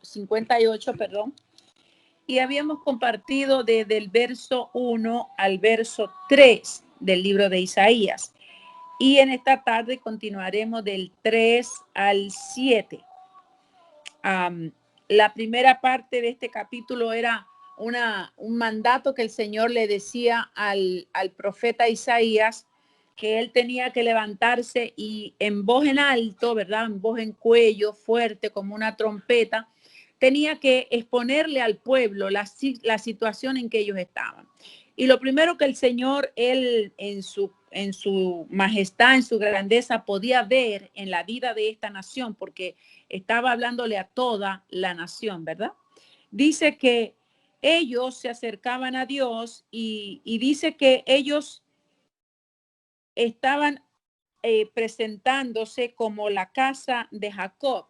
58, perdón, y habíamos compartido desde el verso 1 al verso 3 del libro de Isaías. Y en esta tarde continuaremos del 3 al 7. La primera parte de este capítulo era un mandato que el Señor le decía al profeta Isaías, que él tenía que levantarse y en voz en alto, ¿verdad? En voz en cuello, fuerte como una trompeta, tenía que exponerle al pueblo la situación en que ellos estaban. Y lo primero que el Señor, él en su majestad, en su grandeza, podía ver en la vida de esta nación, porque estaba hablándole a toda la nación, ¿verdad? Dice que ellos se acercaban a Dios y dice que ellos estaban presentándose como la casa de Jacob.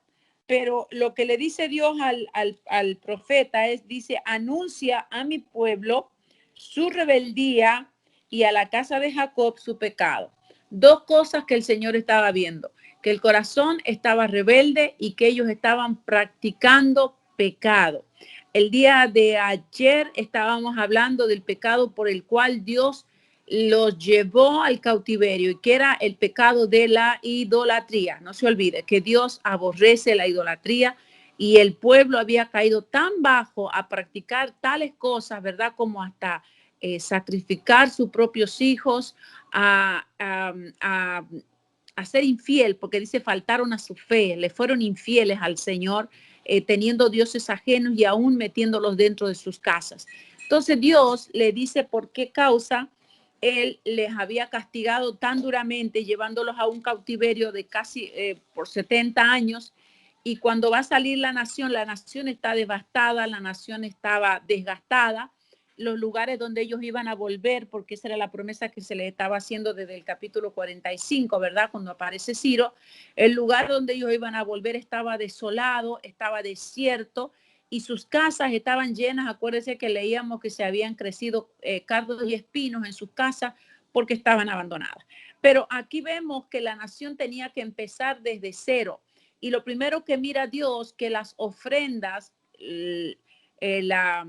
Pero lo que le dice Dios al profeta es, dice, anuncia a mi pueblo su rebeldía y a la casa de Jacob su pecado. Dos cosas que el Señor estaba viendo, que el corazón estaba rebelde y que ellos estaban practicando pecado. El día de ayer estábamos hablando del pecado por el cual Dios los llevó al cautiverio y que era el pecado de la idolatría. No se olvide que Dios aborrece la idolatría y el pueblo había caído tan bajo a practicar tales cosas, ¿verdad? Como hasta sacrificar sus propios hijos, a ser infiel, porque dice faltaron a su fe, le fueron infieles al Señor, teniendo dioses ajenos y aún metiéndolos dentro de sus casas. Entonces Dios le dice por qué causa él les había castigado tan duramente, llevándolos a un cautiverio de casi por 70 años. Y cuando va a salir la nación está devastada, la nación estaba desgastada. Los lugares donde ellos iban a volver, porque esa era la promesa que se les estaba haciendo desde el capítulo 45, ¿verdad? Cuando aparece Ciro, el lugar donde ellos iban a volver estaba desolado, estaba desierto, y sus casas estaban llenas. Acuérdense que leíamos que se habían crecido cardos y espinos en sus casas porque estaban abandonadas. Pero aquí vemos que la nación tenía que empezar desde cero. Y lo primero que mira Dios, que las ofrendas, la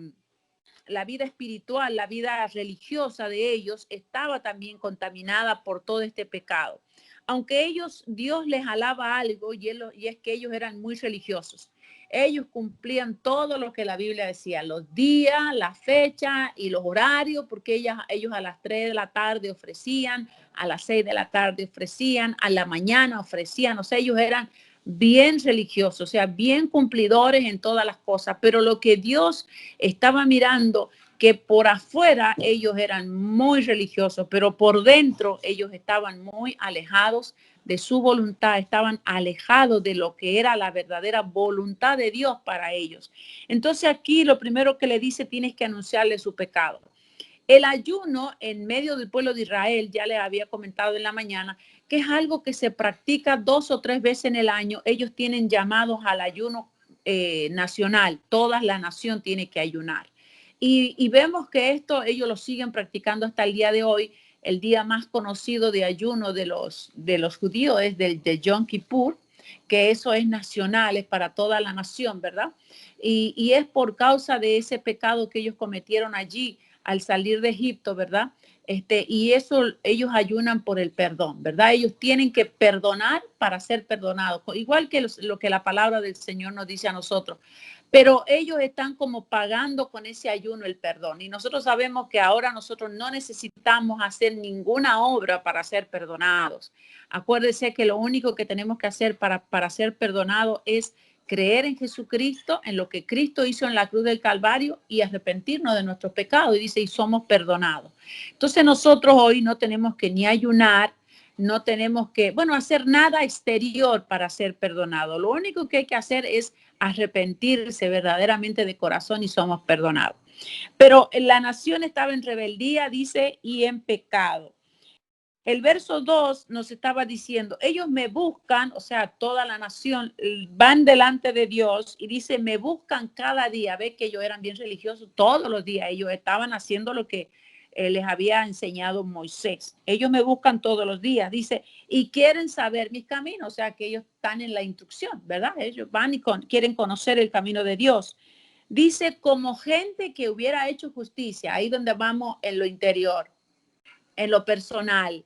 vida espiritual, la vida religiosa de ellos estaba también contaminada por todo este pecado. Aunque Dios les alaba algo y es que ellos eran muy religiosos. Ellos cumplían todo lo que la Biblia decía, los días, la fecha y los horarios, porque ellos a las 3 de la tarde ofrecían, a las 6 de la tarde ofrecían, a la mañana ofrecían. O sea, ellos eran bien religiosos, o sea, bien cumplidores en todas las cosas. Pero lo que Dios estaba mirando, que por afuera ellos eran muy religiosos, pero por dentro ellos estaban muy alejados de su voluntad, estaban alejados de lo que era la verdadera voluntad de Dios para ellos. Entonces aquí lo primero que le dice, tienes que anunciarle su pecado. El ayuno en medio del pueblo de Israel, ya les había comentado en la mañana, que es algo que se practica 2 o 3 veces en el año. Ellos tienen llamados al ayuno nacional, toda la nación tiene que ayunar. Y vemos que esto ellos lo siguen practicando hasta el día de hoy. El día más conocido de ayuno de los judíos es de Yom Kippur, que eso es nacional, es para toda la nación, ¿verdad? Y es por causa de ese pecado que ellos cometieron allí al salir de Egipto, ¿verdad? Y eso ellos ayunan por el perdón, ¿verdad? Ellos tienen que perdonar para ser perdonados, igual que lo que la palabra del Señor nos dice a nosotros. Pero ellos están como pagando con ese ayuno el perdón. Y nosotros sabemos que ahora nosotros no necesitamos hacer ninguna obra para ser perdonados. Acuérdese que lo único que tenemos que hacer para ser perdonados es creer en Jesucristo, en lo que Cristo hizo en la cruz del Calvario y arrepentirnos de nuestros pecados. Y dice, y somos perdonados. Entonces nosotros hoy no tenemos que ni ayunar, no tenemos que, bueno, hacer nada exterior para ser perdonados. Lo único que hay que hacer es arrepentirse verdaderamente de corazón y somos perdonados. Pero la nación estaba en rebeldía, dice, y en pecado. El verso 2 nos estaba diciendo, ellos me buscan, o sea, toda la nación van delante de Dios y dice, me buscan cada día. Ve que ellos eran bien religiosos todos los días. Ellos estaban haciendo lo que les había enseñado Moisés. Ellos me buscan todos los días, dice, y quieren saber mis caminos, o sea que ellos están en la instrucción, ¿verdad? Ellos van y quieren conocer el camino de Dios. Dice, como gente que hubiera hecho justicia, ahí donde vamos en lo interior, en lo personal.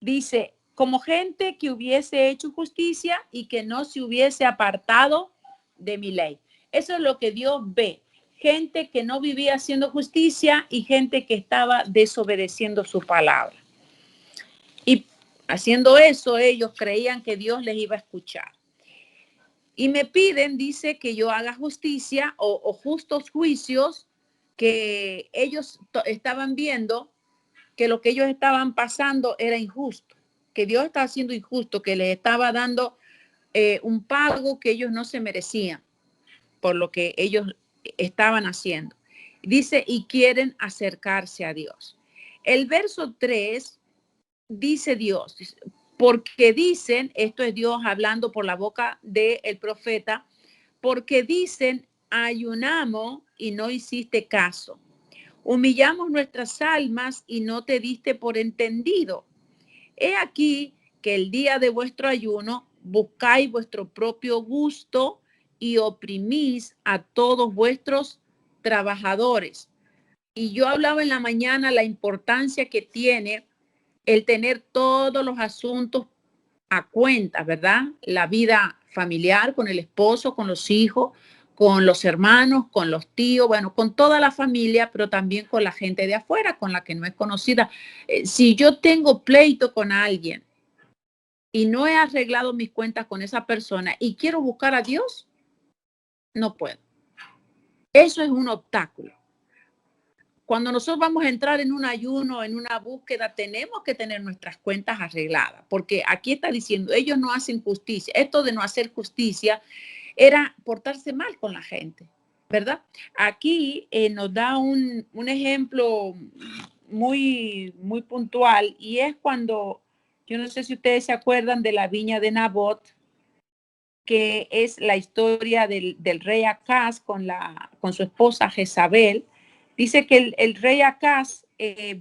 Dice, como gente que hubiese hecho justicia y que no se hubiese apartado de mi ley. Eso es lo que Dios ve. Gente que no vivía haciendo justicia y gente que estaba desobedeciendo su palabra. Y haciendo eso, ellos creían que Dios les iba a escuchar. Y me piden, dice, que yo haga justicia o justos juicios, que ellos estaban viendo que lo que ellos estaban pasando era injusto, que Dios estaba haciendo injusto, que les estaba dando un pago que ellos no se merecían por lo que ellos estaban haciendo. Dice, y quieren acercarse a Dios. El verso 3 dice Dios, porque dicen, esto es Dios hablando por la boca del profeta, porque dicen, ayunamos y no hiciste caso. Humillamos nuestras almas y no te diste por entendido. He aquí que el día de vuestro ayuno buscáis vuestro propio gusto y oprimís a todos vuestros trabajadores. Y yo hablaba en la mañana la importancia que tiene el tener todos los asuntos a cuenta, ¿verdad? La vida familiar con el esposo, con los hijos, con los hermanos, con los tíos, bueno, con toda la familia, pero también con la gente de afuera, con la que no es conocida. Si yo tengo pleito con alguien y no he arreglado mis cuentas con esa persona y quiero buscar a Dios, no puedo. Eso es un obstáculo. Cuando nosotros vamos a entrar en un ayuno, en una búsqueda, tenemos que tener nuestras cuentas arregladas, porque aquí está diciendo, ellos no hacen justicia. Esto de no hacer justicia era portarse mal con la gente, ¿verdad? Aquí nos da un ejemplo muy puntual y es cuando, yo no sé si ustedes se acuerdan de la viña de Nabot, que es la historia del rey Acaz con su esposa Jezabel. Dice que el rey Acaz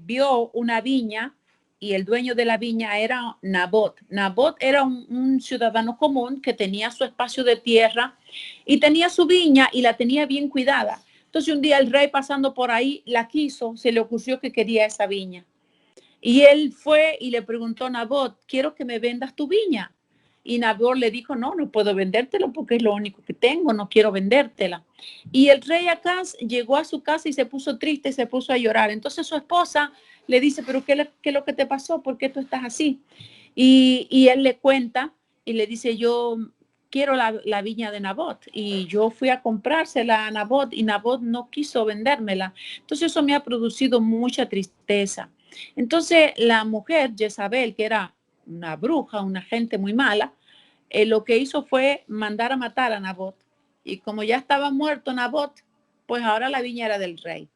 vio una viña y el dueño de la viña era Nabot. Nabot era un ciudadano común que tenía su espacio de tierra y tenía su viña y la tenía bien cuidada. Entonces un día el rey pasando por ahí la quiso, se le ocurrió que quería esa viña. Y él fue y le preguntó a Nabot, quiero que me vendas tu viña. Y Nabot le dijo, no, no puedo vendértelo porque es lo único que tengo, no quiero vendértela. Y el rey Acaz llegó a su casa y se puso triste, se puso a llorar. Entonces su esposa le dice, pero ¿qué es lo que te pasó? ¿Por qué tú estás así? Y él le cuenta y le dice, yo quiero la viña de Nabot. Y yo fui a comprársela a Nabot y Nabot no quiso vendérmela. Entonces eso me ha producido mucha tristeza. Entonces la mujer, Jezabel, que era una bruja, una gente muy mala, lo que hizo fue mandar a matar a Nabot. Y como ya estaba muerto Nabot, pues ahora la viña era del rey.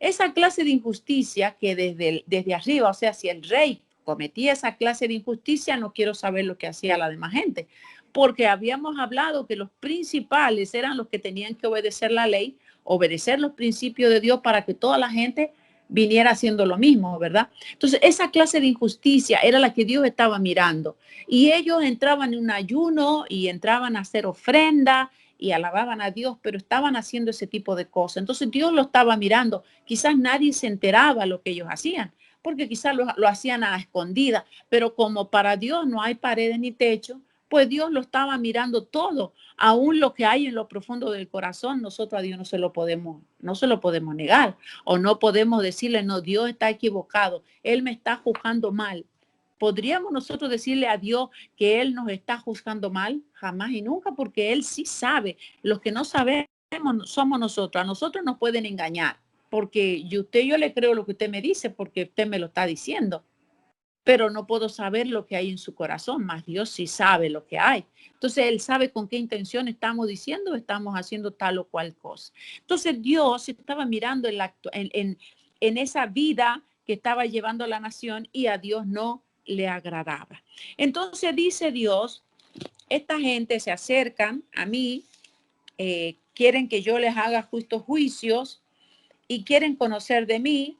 Esa clase de injusticia que desde arriba, o sea, si el rey cometía esa clase de injusticia, no quiero saber lo que hacía la demás gente, porque habíamos hablado que los principales eran los que tenían que obedecer la ley, obedecer los principios de Dios para que toda la gente viniera haciendo lo mismo, ¿verdad? Entonces, esa clase de injusticia era la que Dios estaba mirando. Y ellos entraban en un ayuno y entraban a hacer ofrenda y alababan a Dios, pero estaban haciendo ese tipo de cosas. Entonces Dios lo estaba mirando. Quizás nadie se enteraba lo que ellos hacían, porque quizás lo hacían a escondida, pero como para Dios no hay paredes ni techo, pues Dios lo estaba mirando todo, aún lo que hay en lo profundo del corazón. Nosotros a Dios no se lo podemos negar, o no podemos decirle, no, Dios está equivocado, Él me está juzgando mal. ¿Podríamos nosotros decirle a Dios que Él nos está juzgando mal? Jamás y nunca, porque Él sí sabe. Los que no sabemos somos nosotros. A nosotros nos pueden engañar, porque yo le creo lo que usted me dice, porque usted me lo está diciendo, pero no puedo saber lo que hay en su corazón, más Dios sí sabe lo que hay. Entonces Él sabe con qué intención estamos diciendo, estamos haciendo tal o cual cosa. Entonces Dios estaba mirando en esa vida que estaba llevando la nación y a Dios no le agradaba. Entonces dice Dios, esta gente se acercan a mí, quieren que yo les haga justos juicios y quieren conocer de mí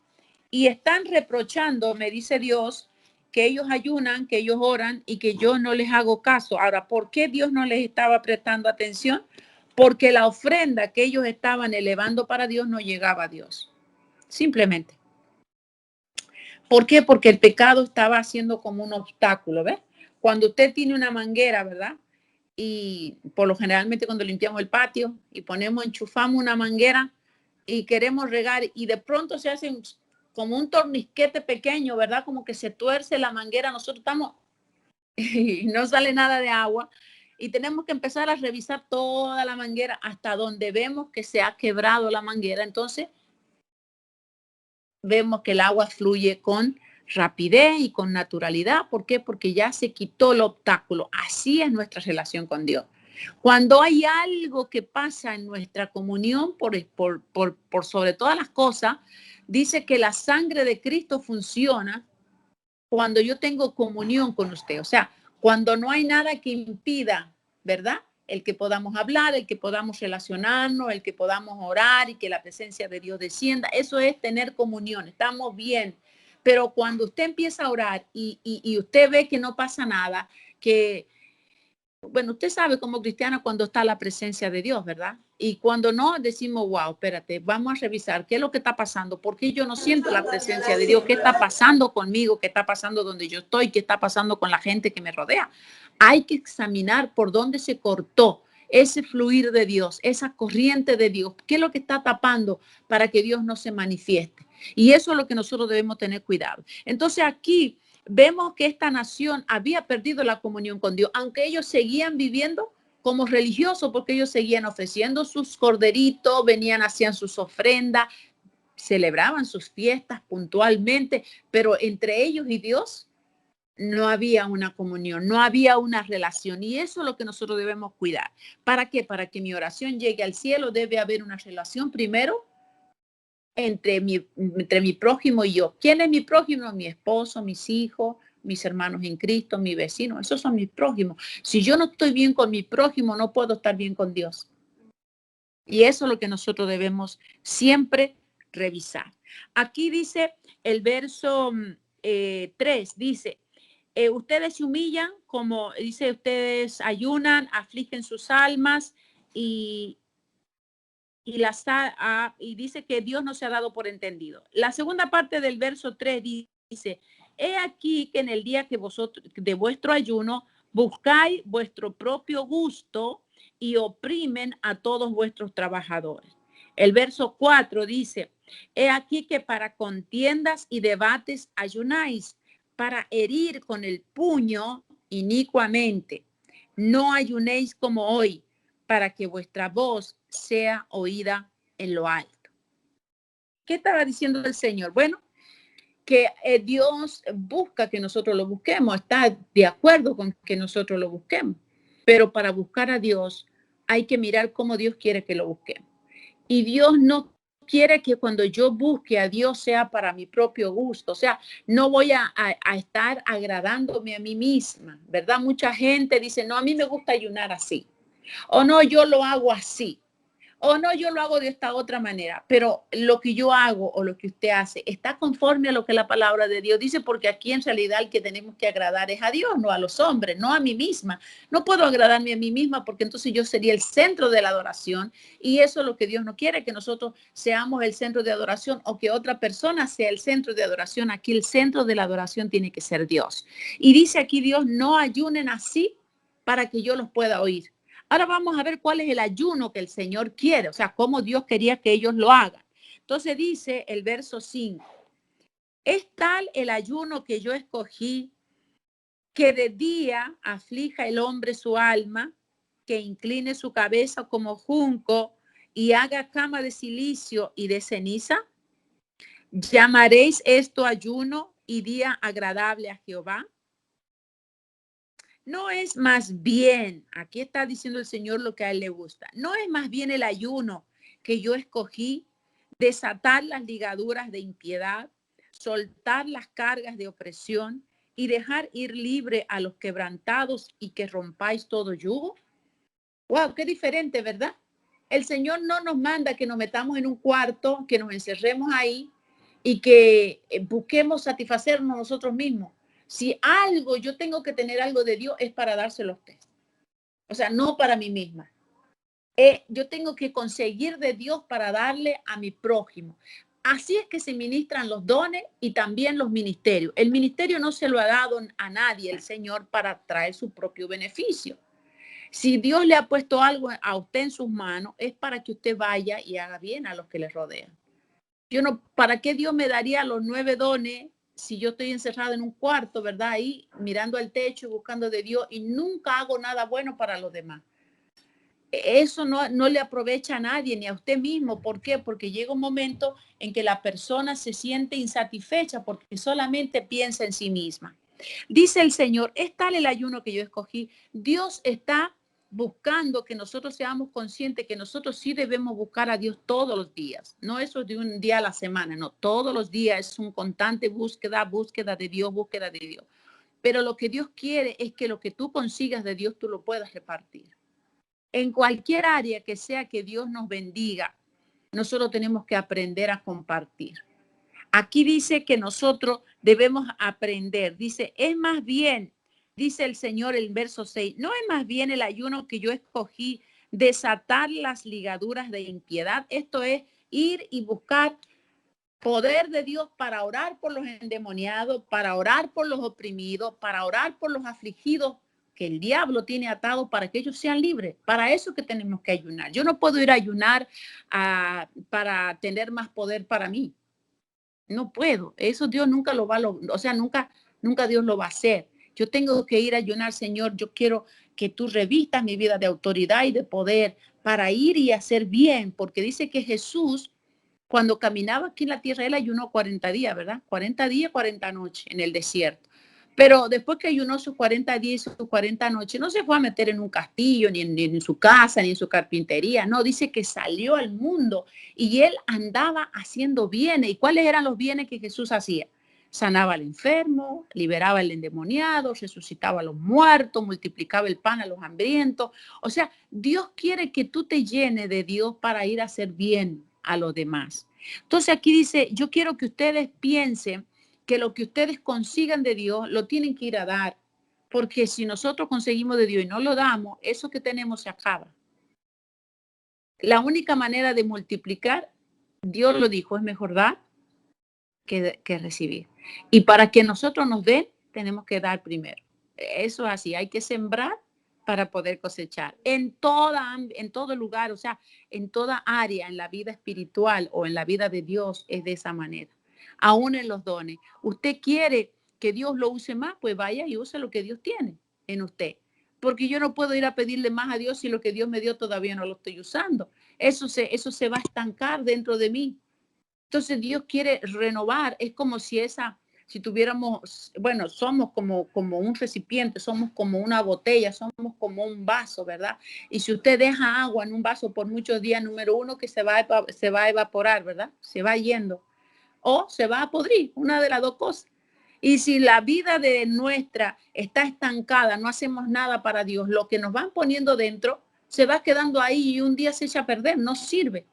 y están reprochando, me dice Dios, que ellos ayunan, que ellos oran y que yo no les hago caso. Ahora, ¿por qué Dios no les estaba prestando atención? Porque la ofrenda que ellos estaban elevando para Dios no llegaba a Dios. Simplemente. ¿Por qué? Porque el pecado estaba haciendo como un obstáculo, ¿ves? Cuando usted tiene una manguera, ¿verdad? Y por lo generalmente cuando limpiamos el patio y enchufamos una manguera y queremos regar y de pronto se hace como un tornisquete pequeño, ¿verdad? Como que se tuerce la manguera, nosotros estamos y no sale nada de agua y tenemos que empezar a revisar toda la manguera hasta donde vemos que se ha quebrado la manguera. Entonces vemos que el agua fluye con rapidez y con naturalidad. ¿Por qué? Porque ya se quitó el obstáculo. Así es nuestra relación con Dios. Cuando hay algo que pasa en nuestra comunión por sobre todas las cosas, dice que la sangre de Cristo funciona cuando yo tengo comunión con usted. O sea, cuando no hay nada que impida, ¿verdad? El que podamos hablar, el que podamos relacionarnos, el que podamos orar y que la presencia de Dios descienda. Eso es tener comunión, estamos bien. Pero cuando usted empieza a orar y usted ve que no pasa nada, que bueno, usted sabe como cristiana cuando está la presencia de Dios, ¿verdad? Y cuando no, decimos, wow, espérate, vamos a revisar qué es lo que está pasando, por qué yo no siento la presencia de Dios, qué está pasando conmigo, qué está pasando donde yo estoy, qué está pasando con la gente que me rodea. Hay que examinar por dónde se cortó ese fluir de Dios, esa corriente de Dios, qué es lo que está tapando para que Dios no se manifieste. Y eso es lo que nosotros debemos tener cuidado. Entonces aquí vemos que esta nación había perdido la comunión con Dios, aunque ellos seguían viviendo como religiosos, porque ellos seguían ofreciendo sus corderitos, venían, hacían sus ofrendas, celebraban sus fiestas puntualmente, pero entre ellos y Dios no había una comunión, no había una relación. Y eso es lo que nosotros debemos cuidar. ¿Para qué? Para que mi oración llegue al cielo, debe haber una relación primero entre mi prójimo y yo. ¿Quién es mi prójimo? Mi esposo, mis hijos, mis hermanos en Cristo, mi vecino. Esos son mis prójimos. Si yo no estoy bien con mi prójimo, no puedo estar bien con Dios. Y eso es lo que nosotros debemos siempre revisar. Aquí dice el verso 3, dice, ustedes se humillan, como dice, ustedes ayunan, afligen sus almas y y dice que Dios no se ha dado por entendido. La segunda parte del verso 3 dice, he aquí que en el día que vosotros, de vuestro ayuno, buscáis vuestro propio gusto y oprimen a todos vuestros trabajadores. El verso 4 dice, he aquí que para contiendas y debates ayunáis, para herir con el puño inicuamente. No ayunéis como hoy, para que vuestra voz sea oída en lo alto. ¿Qué estaba diciendo el Señor? Bueno, que Dios busca que nosotros lo busquemos, está de acuerdo con que nosotros lo busquemos, pero para buscar a Dios hay que mirar cómo Dios quiere que lo busquemos. Y Dios no quiere que cuando yo busque a Dios sea para mi propio gusto, o sea, no voy a estar agradándome a mí misma, ¿verdad? Mucha gente dice, no, a mí me gusta ayunar así. O no, yo lo hago así. O no, yo lo hago de esta otra manera. Pero lo que yo hago o lo que usted hace está conforme a lo que la palabra de Dios dice, porque aquí en realidad el que tenemos que agradar es a Dios, no a los hombres, no a mí misma. No puedo agradarme a mí misma porque entonces yo sería el centro de la adoración y eso es lo que Dios no quiere, que nosotros seamos el centro de adoración o que otra persona sea el centro de adoración. Aquí el centro de la adoración tiene que ser Dios. Y dice aquí Dios, no ayunen así para que yo los pueda oír. Ahora vamos a ver cuál es el ayuno que el Señor quiere, o sea, cómo Dios quería que ellos lo hagan. Entonces dice el verso 5, es tal el ayuno que yo escogí, que de día aflija el hombre su alma, que incline su cabeza como junco y haga cama de silicio y de ceniza. ¿Llamaréis esto ayuno y día agradable a Jehová? No es más bien, aquí está diciendo el Señor lo que a él le gusta, no es más bien el ayuno que yo escogí, desatar las ligaduras de impiedad, soltar las cargas de opresión y dejar ir libre a los quebrantados y que rompáis todo yugo. Wow, qué diferente, ¿verdad? El Señor no nos manda que nos metamos en un cuarto, que nos encerremos ahí y que busquemos satisfacernos nosotros mismos. Si algo, yo tengo que tener algo de Dios, es para dárselo a usted. O sea, no para mí misma. Yo tengo que conseguir de Dios para darle a mi prójimo. Así es que se ministran los dones y también los ministerios. El ministerio no se lo ha dado a nadie el Señor para traer su propio beneficio. Si Dios le ha puesto algo a usted en sus manos, es para que usted vaya y haga bien a los que le rodean. Yo no, ¿para qué Dios me daría los 9 dones si yo estoy encerrado en un cuarto, verdad? Ahí mirando al techo y buscando de Dios y nunca hago nada bueno para los demás. Eso no le aprovecha a nadie, ni a usted mismo. ¿Por qué? Porque llega un momento en que la persona se siente insatisfecha porque solamente piensa en sí misma. Dice el Señor, es tal el ayuno que yo escogí. Dios está buscando que nosotros seamos conscientes que nosotros sí debemos buscar a Dios todos los días. No eso de un día a la semana, no. Todos los días es un constante búsqueda de Dios, búsqueda de Dios. Pero lo que Dios quiere es que lo que tú consigas de Dios, tú lo puedas repartir. En cualquier área que sea que Dios nos bendiga, nosotros tenemos que aprender a compartir. Aquí dice que nosotros debemos aprender. Dice, es más bien, dice el Señor en el verso 6, no es más bien el ayuno que yo escogí, desatar las ligaduras de impiedad. Esto es ir y buscar poder de Dios para orar por los endemoniados, para orar por los oprimidos, para orar por los afligidos que el diablo tiene atado para que ellos sean libres. Para eso que tenemos que ayunar. Yo no puedo ir a ayunar para tener más poder para mí. No puedo. Eso Dios nunca lo va a, o sea, nunca Dios lo va a hacer. Yo tengo que ir a ayunar, Señor. Yo quiero que tú revistas mi vida de autoridad y de poder para ir y hacer bien, porque dice que Jesús, cuando caminaba aquí en la tierra, él ayunó 40 días, ¿verdad? 40 días, 40 noches en el desierto. Pero después que ayunó sus 40 días y sus 40 noches, no se fue a meter en un castillo, ni en su casa, ni en su carpintería. No, dice que salió al mundo y él andaba haciendo bienes. ¿Y cuáles eran los bienes que Jesús hacía? Sanaba al enfermo, liberaba al endemoniado, resucitaba a los muertos, multiplicaba el pan a los hambrientos. O sea, Dios quiere que tú te llenes de Dios para ir a hacer bien a los demás. Entonces aquí dice, yo quiero que ustedes piensen que lo que ustedes consigan de Dios lo tienen que ir a dar, porque si nosotros conseguimos de Dios y no lo damos, eso que tenemos se acaba. La única manera de multiplicar, Dios lo dijo, es mejor dar que recibir. Y para que nosotros nos den, tenemos que dar primero. Eso es así, hay que sembrar para poder cosechar. En todo lugar, o sea, en toda área, en la vida espiritual o en la vida de Dios, es de esa manera. Aún en los dones. Usted quiere que Dios lo use más, pues vaya y use lo que Dios tiene en usted. Porque yo no puedo ir a pedirle más a Dios si lo que Dios me dio todavía no lo estoy usando. Eso se va a estancar dentro de mí. Entonces Dios quiere renovar, es como si tuviéramos, bueno, somos como un recipiente, somos como una botella, somos como un vaso, ¿verdad? Y si usted deja agua en un vaso por muchos días, número uno, que se va a evaporar, ¿verdad? Se va yendo. O se va a podrir, una de las dos cosas. Y si la vida de nuestra está estancada, no hacemos nada para Dios, lo que nos van poniendo dentro se va quedando ahí y un día se echa a perder, no sirve.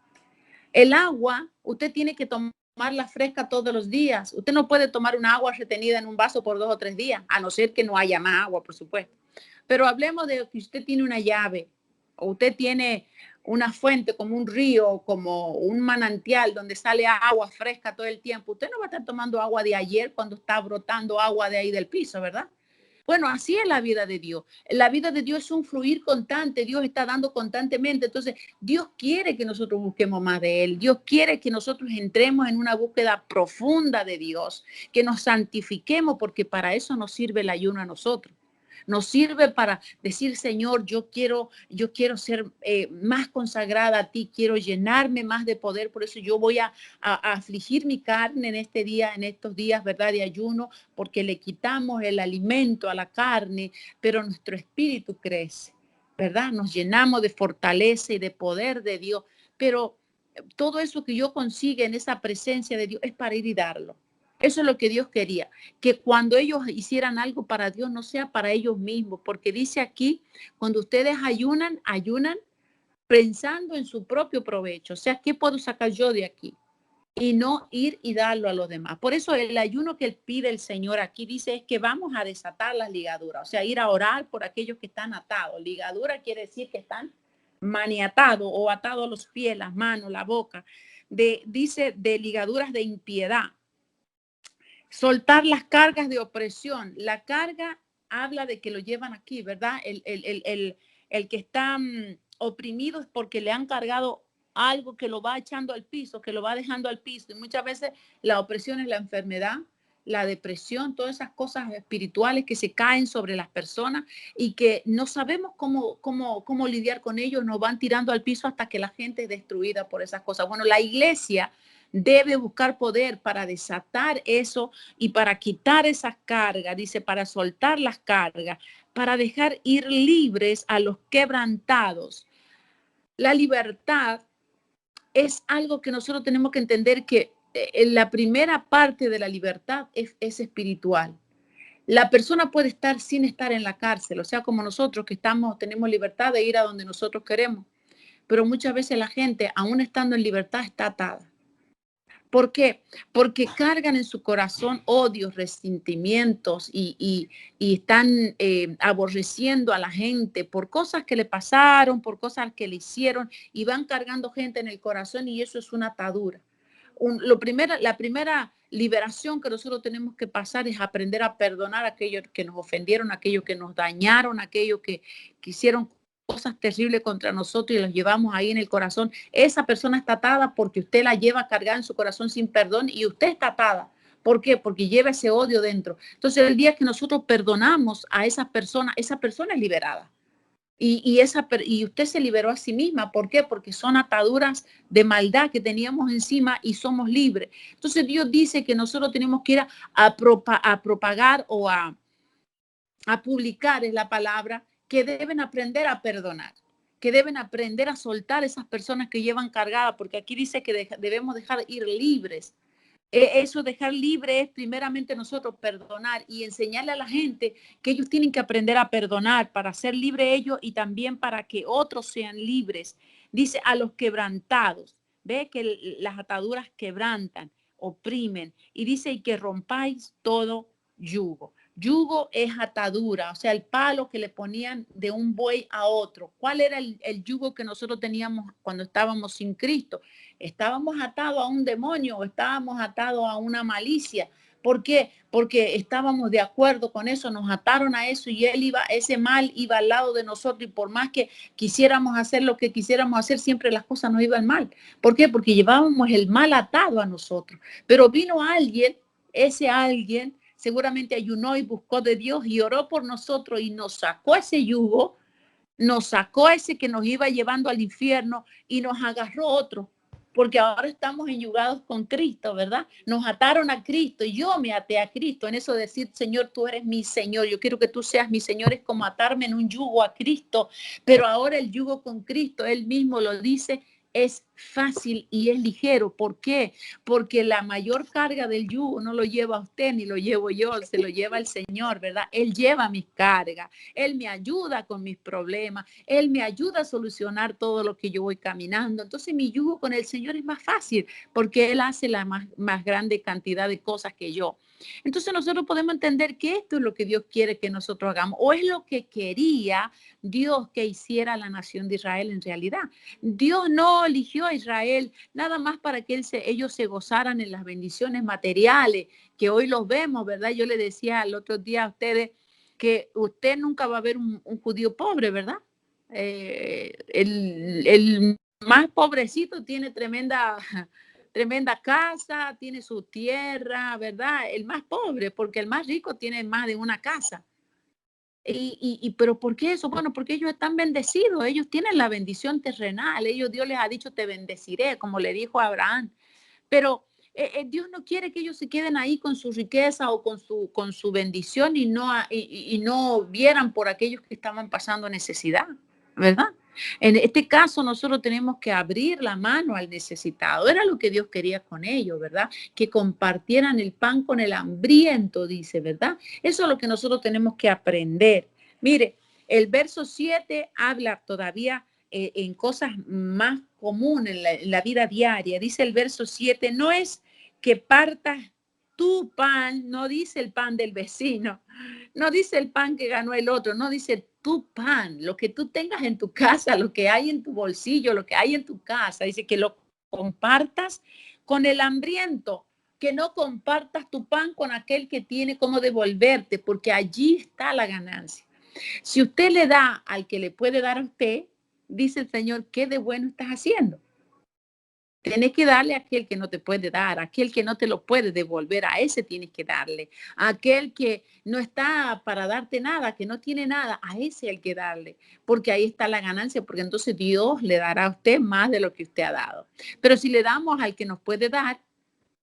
El agua, usted tiene que tomarla fresca todos los días. Usted no puede tomar una agua retenida en un vaso por 2 o 3 días, a no ser que no haya más agua, por supuesto. Pero hablemos de que usted tiene una llave o usted tiene una fuente como un río, como un manantial donde sale agua fresca todo el tiempo. Usted no va a estar tomando agua de ayer cuando está brotando agua de ahí del piso, ¿verdad? Bueno, así es la vida de Dios. La vida de Dios es un fluir constante. Dios está dando constantemente. Entonces, Dios quiere que nosotros busquemos más de Él. Dios quiere que nosotros entremos en una búsqueda profunda de Dios, que nos santifiquemos, porque para eso nos sirve el ayuno a nosotros. Nos sirve para decir, Señor, yo quiero ser más consagrada a ti, quiero llenarme más de poder, por eso yo voy a afligir mi carne en este día, en estos días, ¿verdad? De ayuno, porque le quitamos el alimento a la carne, pero nuestro espíritu crece, ¿verdad? Nos llenamos de fortaleza y de poder de Dios, pero todo eso que yo consiga en esa presencia de Dios es para ir y darlo. Eso es lo que Dios quería, que cuando ellos hicieran algo para Dios no sea para ellos mismos, porque dice aquí, cuando ustedes ayunan pensando en su propio provecho. O sea, ¿qué puedo sacar yo de aquí? y no ir y darlo a los demás. Por eso el ayuno que pide el Señor aquí dice es que vamos a desatar las ligaduras, o sea, ir a orar por aquellos que están atados. Ligadura quiere decir que están maniatados o atados a los pies, las manos, la boca. Dice de ligaduras de impiedad. Soltar las cargas de opresión. La carga habla de que lo llevan aquí, ¿verdad? El que está oprimido es porque le han cargado algo que lo va echando al piso, que lo va dejando al piso. Y muchas veces la opresión es la enfermedad, la depresión, todas esas cosas espirituales que se caen sobre las personas y que no sabemos cómo lidiar con ellos, nos van tirando al piso hasta que la gente es destruida por esas cosas. Bueno, la iglesia debe buscar poder para desatar eso y para quitar esas cargas, dice, para soltar las cargas, para dejar ir libres a los quebrantados. La libertad es algo que nosotros tenemos que entender que la primera parte de la libertad es espiritual. La persona puede estar sin estar en la cárcel, o sea, como nosotros que tenemos libertad de ir a donde nosotros queremos, pero muchas veces la gente, aún estando en libertad, está atada. ¿Por qué? Porque cargan en su corazón odios, resentimientos y están aborreciendo a la gente por cosas que le pasaron, por cosas que le hicieron y van cargando gente en el corazón y eso es una atadura. La primera liberación que nosotros tenemos que pasar es aprender a perdonar a aquellos que nos ofendieron, a aquellos que nos dañaron, a aquellos que hicieron cosas terribles contra nosotros y los llevamos ahí en el corazón. Esa persona está atada porque usted la lleva cargada en su corazón sin perdón y usted está atada. ¿Por qué? Porque lleva ese odio dentro. Entonces, el día que nosotros perdonamos a esa persona es liberada. Y usted se liberó a sí misma. ¿Por qué? Porque son ataduras de maldad que teníamos encima y somos libres. Entonces Dios dice que nosotros tenemos que ir a propagar o a publicar, es la palabra, que deben aprender a perdonar, que deben aprender a soltar esas personas que llevan cargadas, porque aquí dice que debemos dejar ir libres. Eso, dejar libre es primeramente nosotros perdonar y enseñarle a la gente que ellos tienen que aprender a perdonar para ser libres ellos y también para que otros sean libres. Dice a los quebrantados, ve que las ataduras quebrantan, oprimen y dice y que rompáis todo yugo. Yugo es atadura, o sea, el palo que le ponían de un buey a otro. ¿Cuál era el yugo que nosotros teníamos cuando estábamos sin Cristo? Estábamos atados a un demonio o estábamos atados a una malicia. ¿Por qué? Porque estábamos de acuerdo con eso, nos ataron a eso y ese mal iba al lado de nosotros y por más que quisiéramos hacer lo que quisiéramos hacer, siempre las cosas nos iban mal. ¿Por qué? Porque llevábamos el mal atado a nosotros. Pero vino alguien, ese alguien seguramente ayunó y buscó de Dios y oró por nosotros y nos sacó ese yugo, nos sacó ese que nos iba llevando al infierno y nos agarró otro. Porque ahora estamos enyugados con Cristo, ¿verdad? Nos ataron a Cristo y yo me até a Cristo. En eso decir, Señor, tú eres mi Señor. Yo quiero que tú seas mi Señor. Es como atarme en un yugo a Cristo. Pero ahora el yugo con Cristo, Él mismo lo dice, es fácil y es ligero. ¿Por qué? Porque la mayor carga del yugo no lo lleva usted ni lo llevo yo, se lo lleva el Señor, ¿verdad? Él lleva mis cargas, Él me ayuda con mis problemas, Él me ayuda a solucionar todo lo que yo voy caminando. Entonces mi yugo con el Señor es más fácil porque Él hace la más grande cantidad de cosas que yo. Entonces nosotros podemos entender que esto es lo que Dios quiere que nosotros hagamos o es lo que quería Dios que hiciera la nación de Israel en realidad. Dios no eligió a Israel nada más para que ellos se gozaran en las bendiciones materiales que hoy los vemos, ¿verdad? Yo le decía el otro día a ustedes que usted nunca va a ver un judío pobre, ¿verdad? El más pobrecito tiene tremenda casa, tiene su tierra, ¿verdad? El más pobre, porque el más rico tiene más de una casa. Pero ¿por qué eso? Bueno, porque ellos están bendecidos, ellos tienen la bendición terrenal, Dios les ha dicho, te bendeciré, como le dijo a Abraham. Pero Dios no quiere que ellos se queden ahí con su riqueza o con su bendición y no vieran por aquellos que estaban pasando necesidad, ¿verdad? En este caso, nosotros tenemos que abrir la mano al necesitado. Era lo que Dios quería con ellos, ¿verdad? Que compartieran el pan con el hambriento, dice, ¿verdad? Eso es lo que nosotros tenemos que aprender. Mire, el verso 7 habla todavía en cosas más comunes en la vida diaria. Dice el verso 7, no es que partas tu pan, no dice el pan del vecino, no dice el pan que ganó el otro, no dice tu pan, lo que tú tengas en tu casa, lo que hay en tu bolsillo, lo que hay en tu casa. Dice que lo compartas con el hambriento, que no compartas tu pan con aquel que tiene cómo devolverte, porque allí está la ganancia. Si usted le da al que le puede dar a usted, dice el Señor, ¿qué de bueno estás haciendo? Tienes que darle a aquel que no te puede dar, a aquel que no te lo puede devolver, a ese tienes que darle. A aquel que no está para darte nada, que no tiene nada, a ese hay que darle, porque ahí está la ganancia, porque entonces Dios le dará a usted más de lo que usted ha dado. Pero si le damos al que nos puede dar,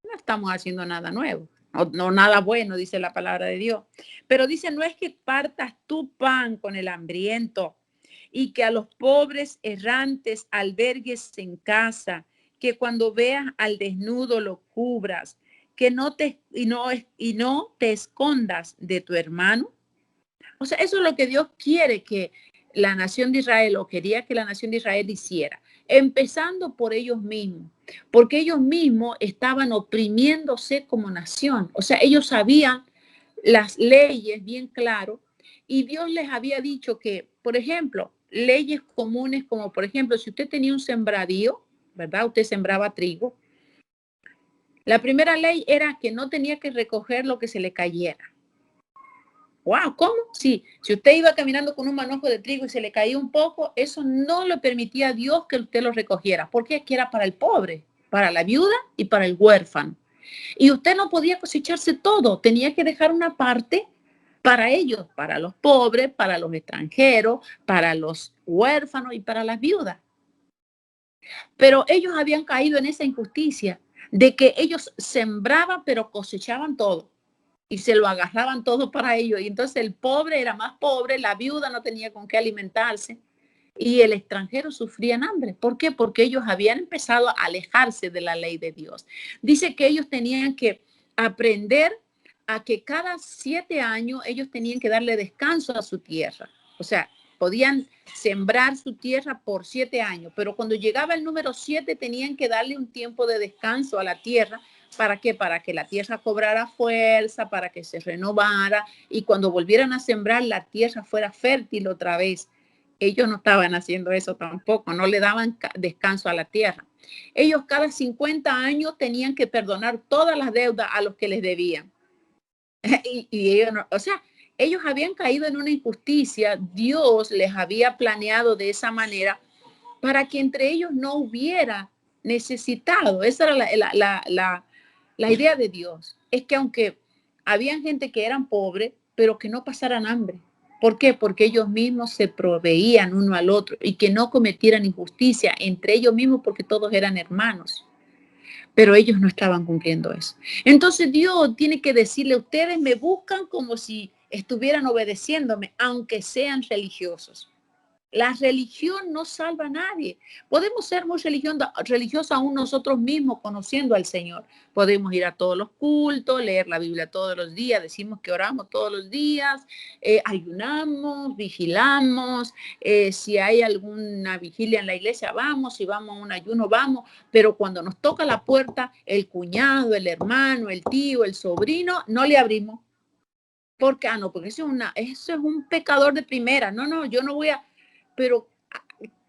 no estamos haciendo nada nuevo. No, nada bueno, dice la palabra de Dios. Pero dice, no es que partas tu pan con el hambriento y que a los pobres errantes albergues en casa, que cuando veas al desnudo lo cubras, que no te escondas de tu hermano. O sea, eso es lo que Dios quiere que la nación de Israel, o quería que la nación de Israel hiciera, empezando por ellos mismos, porque ellos mismos estaban oprimiéndose como nación. O sea, ellos sabían las leyes bien claro y Dios les había dicho que, por ejemplo, leyes comunes como, por ejemplo, si usted tenía un sembradío, ¿verdad? Usted sembraba trigo. La primera ley era que no tenía que recoger lo que se le cayera. Wow, ¿cómo? Sí, si usted iba caminando con un manojo de trigo y se le caía un poco, eso no le permitía a Dios que usted lo recogiera, porque aquí era para el pobre, para la viuda y para el huérfano. Y usted no podía cosecharse todo, tenía que dejar una parte para ellos, para los pobres, para los extranjeros, para los huérfanos y para las viudas. Pero ellos habían caído en esa injusticia de que ellos sembraban pero cosechaban todo y se lo agarraban todo para ellos. Y entonces el pobre era más pobre, la viuda no tenía con qué alimentarse y el extranjero sufría hambre. ¿Por qué? Porque ellos habían empezado a alejarse de la ley de Dios. Dice que ellos tenían que aprender a que cada 7 años ellos tenían que darle descanso a su tierra. O sea, podían sembrar su tierra por 7 años, pero cuando llegaba el número 7 tenían que darle un tiempo de descanso a la tierra. ¿Para qué? Para que la tierra cobrara fuerza, para que se renovara y cuando volvieran a sembrar la tierra fuera fértil otra vez. Ellos no estaban haciendo eso tampoco, no le daban descanso a la tierra. Ellos cada 50 años tenían que perdonar todas las deudas a los que les debían. Y ellos no, o sea, ellos habían caído en una injusticia, Dios les había planeado de esa manera para que entre ellos no hubiera necesitado. Esa era la idea de Dios. Es que aunque habían gente que eran pobres, pero que no pasaran hambre. ¿Por qué? Porque ellos mismos se proveían uno al otro y que no cometieran injusticia entre ellos mismos porque todos eran hermanos. Pero ellos no estaban cumpliendo eso. Entonces Dios tiene que decirle, ustedes me buscan como si estuvieran obedeciéndome, aunque sean religiosos. La religión no salva a nadie. Podemos ser muy religiosos aún nosotros mismos conociendo al Señor. Podemos ir a todos los cultos, leer la Biblia todos los días, decimos que oramos todos los días, ayunamos, vigilamos, si hay alguna vigilia en la iglesia, vamos, si vamos a un ayuno, vamos, pero cuando nos toca la puerta, el cuñado, el hermano, el tío, el sobrino, no le abrimos. ¿Por qué? No, porque eso es un pecador de primera. No, yo no voy a... Pero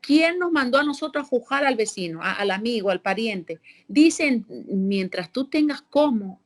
¿quién nos mandó a nosotros a juzgar al vecino, al amigo, al pariente? Dicen, mientras tú tengas cómo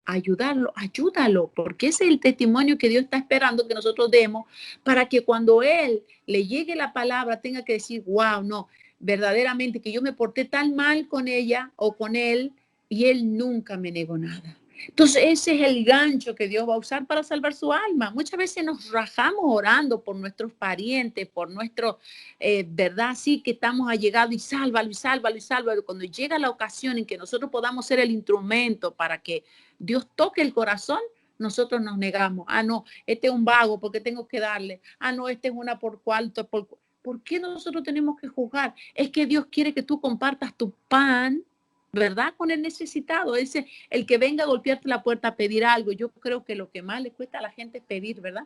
ayudarlo, ayúdalo, porque ese es el testimonio que Dios está esperando que nosotros demos para que cuando Él le llegue la palabra tenga que decir, wow, no, verdaderamente que yo me porté tan mal con ella o con él y Él nunca me negó nada. Entonces ese es el gancho que Dios va a usar para salvar su alma. Muchas veces nos rajamos orando por nuestros parientes, por nuestro, ¿verdad? Sí, que estamos allegados y sálvalo, y sálvalo, y sálvalo. Cuando llega la ocasión en que nosotros podamos ser el instrumento para que Dios toque el corazón, nosotros nos negamos. Ah, no, este es un vago porque tengo que darle. Ah, no, este es una por cuarto. ¿Por qué nosotros tenemos que juzgar? Es que Dios quiere que tú compartas tu pan, ¿verdad? Con el necesitado, el que venga a golpearte la puerta a pedir algo. Yo creo que lo que más le cuesta a la gente es pedir, ¿verdad?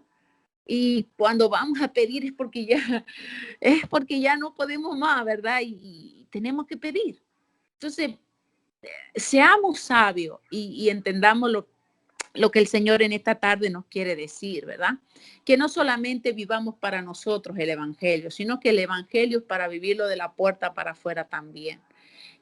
Y cuando vamos a pedir es porque ya no podemos más, ¿verdad? Y tenemos que pedir. Entonces, seamos sabios y entendamos lo que el Señor en esta tarde nos quiere decir, ¿verdad? Que no solamente vivamos para nosotros el Evangelio, sino que el Evangelio es para vivirlo de la puerta para afuera también.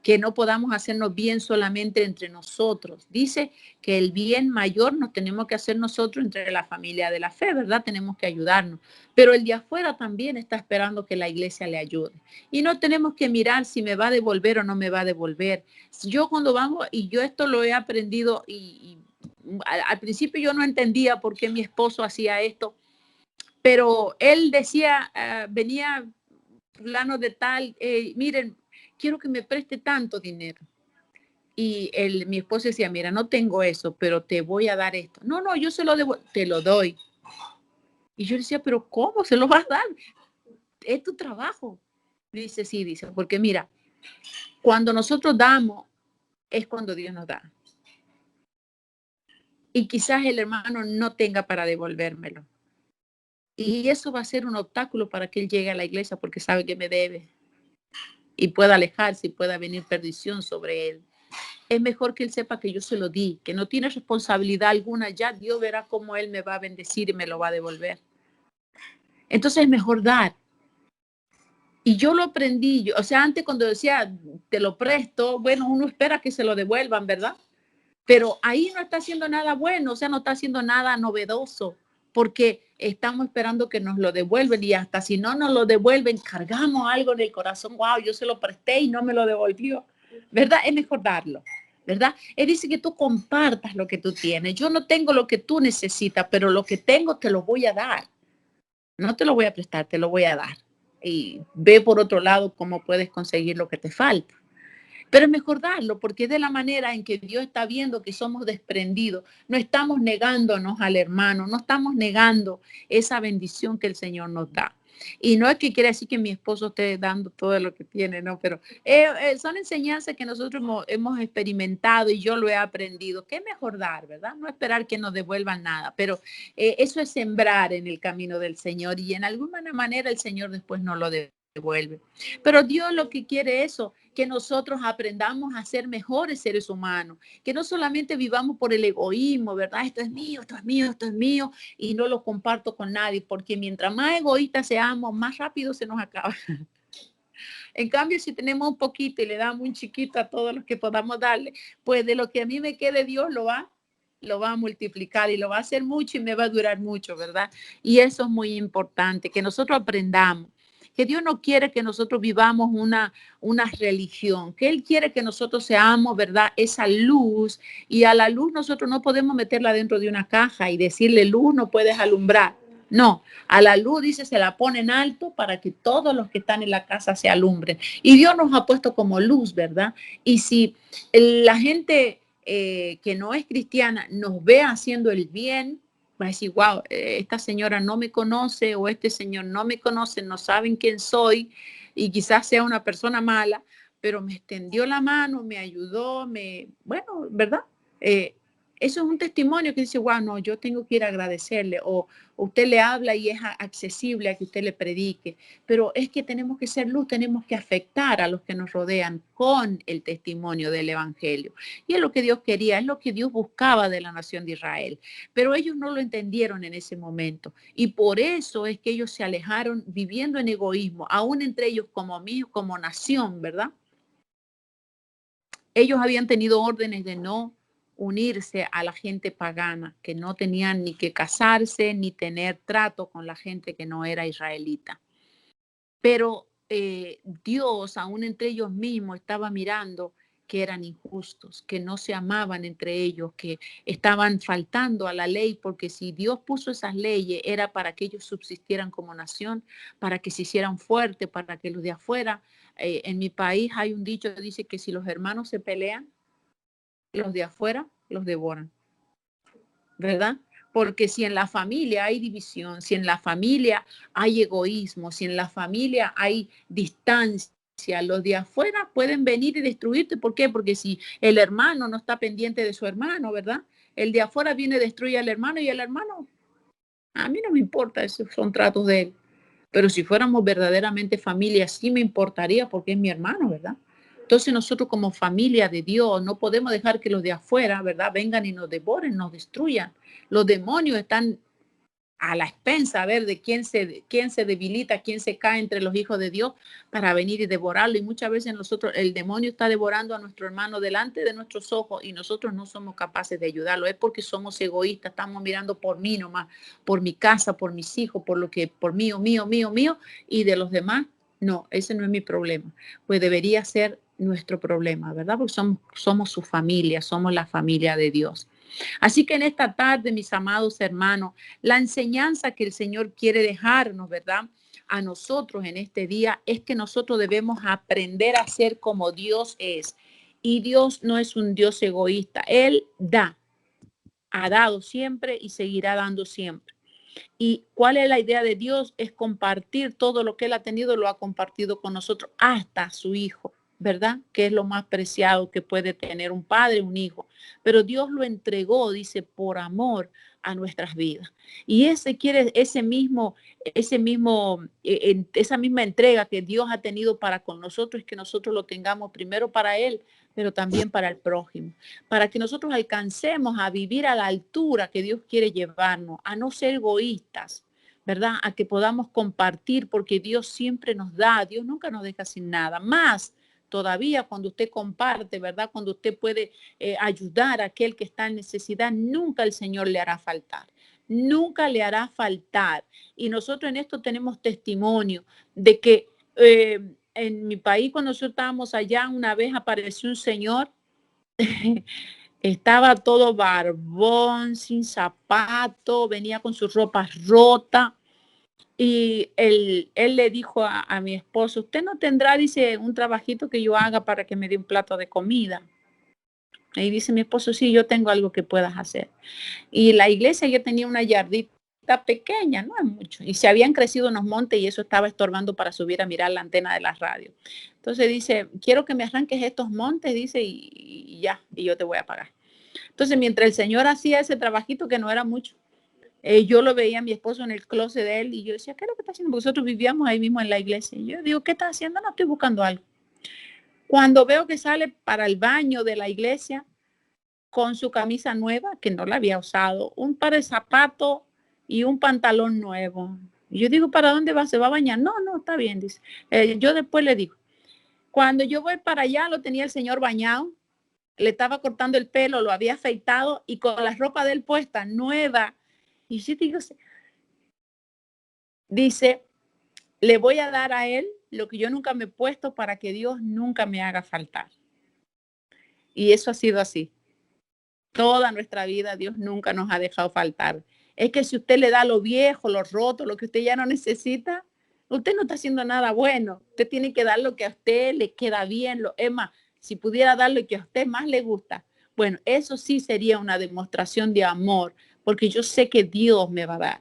Que no podamos hacernos bien solamente entre nosotros. Dice que el bien mayor nos tenemos que hacer nosotros entre la familia de la fe, ¿verdad? Tenemos que ayudarnos. Pero el de afuera también está esperando que la iglesia le ayude. Y no tenemos que mirar si me va a devolver o no me va a devolver. Yo cuando vamos, y yo esto lo he aprendido y al principio yo no entendía por qué mi esposo hacía esto, pero él decía, venía fulano de tal, miren, quiero que me preste tanto dinero. Y mi esposo decía, mira, no tengo eso, pero te voy a dar esto. No, no, yo se lo debo, te lo doy. Y yo decía, pero ¿cómo se lo vas a dar? Es tu trabajo. Dice, sí, dice, porque mira, cuando nosotros damos, es cuando Dios nos da. Y quizás el hermano no tenga para devolvérmelo. Y eso va a ser un obstáculo para que él llegue a la iglesia porque sabe que me debe y pueda alejarse y pueda venir perdición sobre él. Es mejor que él sepa que yo se lo di, que no tiene responsabilidad alguna. Ya Dios verá cómo él me va a bendecir y me lo va a devolver. Entonces es mejor dar. Y yo lo aprendí. O sea, antes cuando decía, te lo presto, bueno, uno espera que se lo devuelvan, ¿verdad? Pero ahí no está haciendo nada bueno, o sea, no está haciendo nada novedoso, porque estamos esperando que nos lo devuelven y hasta si no nos lo devuelven, cargamos algo en el corazón, wow, yo se lo presté y no me lo devolvió, ¿verdad? Es mejor darlo, ¿verdad? Él dice que tú compartas lo que tú tienes. Yo no tengo lo que tú necesitas, pero lo que tengo te lo voy a dar. No te lo voy a prestar, te lo voy a dar. Y ve por otro lado cómo puedes conseguir lo que te falta. Pero es mejor darlo porque es de la manera en que Dios está viendo que somos desprendidos. No estamos negándonos al hermano, no estamos negando esa bendición que el Señor nos da. Y no es que quiere decir que mi esposo esté dando todo lo que tiene, no, pero son enseñanzas que nosotros hemos experimentado y yo lo he aprendido. ¿Qué es mejor dar, verdad? No esperar que nos devuelvan nada, pero eso es sembrar en el camino del Señor y en alguna manera el Señor después nos lo devuelve. Pero Dios lo que quiere es eso, que nosotros aprendamos a ser mejores seres humanos, que no solamente vivamos por el egoísmo, ¿verdad? Esto es mío, esto es mío, esto es mío, y no lo comparto con nadie, porque mientras más egoístas seamos, más rápido se nos acaba. En cambio, si tenemos un poquito y le damos un chiquito a todos los que podamos darle, pues de lo que a mí me quede Dios lo va a multiplicar y lo va a hacer mucho y me va a durar mucho, ¿verdad? Y eso es muy importante, que nosotros aprendamos que Dios no quiere que nosotros vivamos una religión, que Él quiere que nosotros seamos, ¿verdad? Esa luz y a la luz nosotros no podemos meterla dentro de una caja y decirle luz no puedes alumbrar. No, a la luz dice se la pone en alto para que todos los que están en la casa se alumbren. Y Dios nos ha puesto como luz, ¿verdad? Y si la gente que no es cristiana nos ve haciendo el bien, va a decir, wow, esta señora no me conoce o este señor no me conoce, no saben quién soy y quizás sea una persona mala, pero me extendió la mano, me ayudó, bueno, ¿verdad? Eh, Eso es un testimonio que dice, wow, no, yo tengo que ir a agradecerle o usted le habla y es accesible a que usted le predique, pero es que tenemos que ser luz, tenemos que afectar a los que nos rodean con el testimonio del Evangelio. Y es lo que Dios quería, es lo que Dios buscaba de la nación de Israel, pero ellos no lo entendieron en ese momento y por eso es que ellos se alejaron viviendo en egoísmo, aún entre ellos como amigos, como nación, ¿verdad? Ellos habían tenido órdenes de no unirse a la gente pagana, que no tenían ni que casarse ni tener trato con la gente que no era israelita. Pero Dios, aún entre ellos mismos, estaba mirando que eran injustos, que no se amaban entre ellos, que estaban faltando a la ley, porque si Dios puso esas leyes era para que ellos subsistieran como nación, para que se hicieran fuertes, para que los de afuera, en mi país hay un dicho que dice que si los hermanos se pelean, los de afuera los devoran, ¿verdad? Porque si en la familia hay división, si en la familia hay egoísmo, si en la familia hay distancia, los de afuera pueden venir y destruirte. ¿Por qué? Porque si el hermano no está pendiente de su hermano, ¿verdad? El de afuera viene, destruye al hermano y el hermano A mí no me importa, esos son tratos de él. Pero si fuéramos verdaderamente familia, sí me importaría porque es mi hermano, ¿verdad? Entonces nosotros como familia de Dios no podemos dejar que los de afuera, ¿verdad? Vengan y nos devoren, nos destruyan. Los demonios están a la expensa, a ver de quién se debilita, quién se cae entre los hijos de Dios para venir y devorarlo. Y muchas veces nosotros, el demonio está devorando a nuestro hermano delante de nuestros ojos y nosotros no somos capaces de ayudarlo. Es porque somos egoístas, estamos mirando por mí nomás, por mi casa, por mis hijos, por lo que, por mío, mío, mío, mío, y de los demás. No, ese no es mi problema. Pues debería ser nuestro problema, ¿verdad? Porque somos su familia, somos la familia de Dios. Así que en esta tarde, mis amados hermanos, la enseñanza que el Señor quiere dejarnos, ¿verdad? A nosotros en este día es que nosotros debemos aprender a ser como Dios es. Y Dios no es un Dios egoísta. Él da, ha dado siempre y seguirá dando siempre. ¿Y cuál es la idea de Dios? Es compartir todo lo que Él ha tenido, lo ha compartido con nosotros, hasta su Hijo, ¿verdad? Que es lo más preciado que puede tener un padre, un hijo. Pero Dios lo entregó, dice, por amor a nuestras vidas. Y esa misma entrega que Dios ha tenido para con nosotros, es que nosotros lo tengamos primero para Él, pero también para el prójimo, para que nosotros alcancemos a vivir a la altura que Dios quiere llevarnos, a no ser egoístas, ¿verdad? A que podamos compartir, porque Dios siempre nos da, Dios nunca nos deja sin nada. Más todavía cuando usted comparte, ¿verdad? Cuando usted puede ayudar a aquel que está en necesidad, nunca el Señor le hará faltar. Nunca le hará faltar. Y nosotros en esto tenemos testimonio de que en mi país, cuando nosotros estábamos allá, una vez apareció un señor. Estaba todo barbón, sin zapato, venía con sus ropas rotas. Y él le dijo a mi esposo, usted no tendrá, dice, un trabajito que yo haga para que me dé un plato de comida. Y dice mi esposo, sí, yo tengo algo que puedas hacer. Y la iglesia yo tenía una yardita pequeña, no es mucho. Y se habían crecido unos montes y eso estaba estorbando para subir a mirar la antena de la radio. Entonces dice, quiero que me arranques estos montes, dice, y ya, y yo te voy a pagar. Entonces, mientras el señor hacía ese trabajito que no era mucho, yo lo veía a mi esposo en el closet de él y yo decía, ¿qué es lo que está haciendo? Porque nosotros vivíamos ahí mismo en la iglesia. Y yo digo, ¿qué está haciendo? No, estoy buscando algo. Cuando veo que sale para el baño de la iglesia con su camisa nueva, que no la había usado, un par de zapatos y un pantalón nuevo. Y yo digo, ¿para dónde va? ¿Se va a bañar? No, no, está bien, dice. Yo después le digo, cuando yo voy para allá, lo tenía el señor bañado, le estaba cortando el pelo, lo había afeitado y con la ropa de él puesta, nueva. Y yo digo, dice, le voy a dar a él lo que yo nunca me he puesto para que Dios nunca me haga faltar. Y eso ha sido así. Toda nuestra vida Dios nunca nos ha dejado faltar. Es que si usted le da lo viejo, lo roto, lo que usted ya no necesita, usted no está haciendo nada bueno. Usted tiene que dar lo que a usted le queda bien. Es más, si pudiera dar lo que a usted más le gusta, bueno, eso sí sería una demostración de amor, porque yo sé que Dios me va a dar.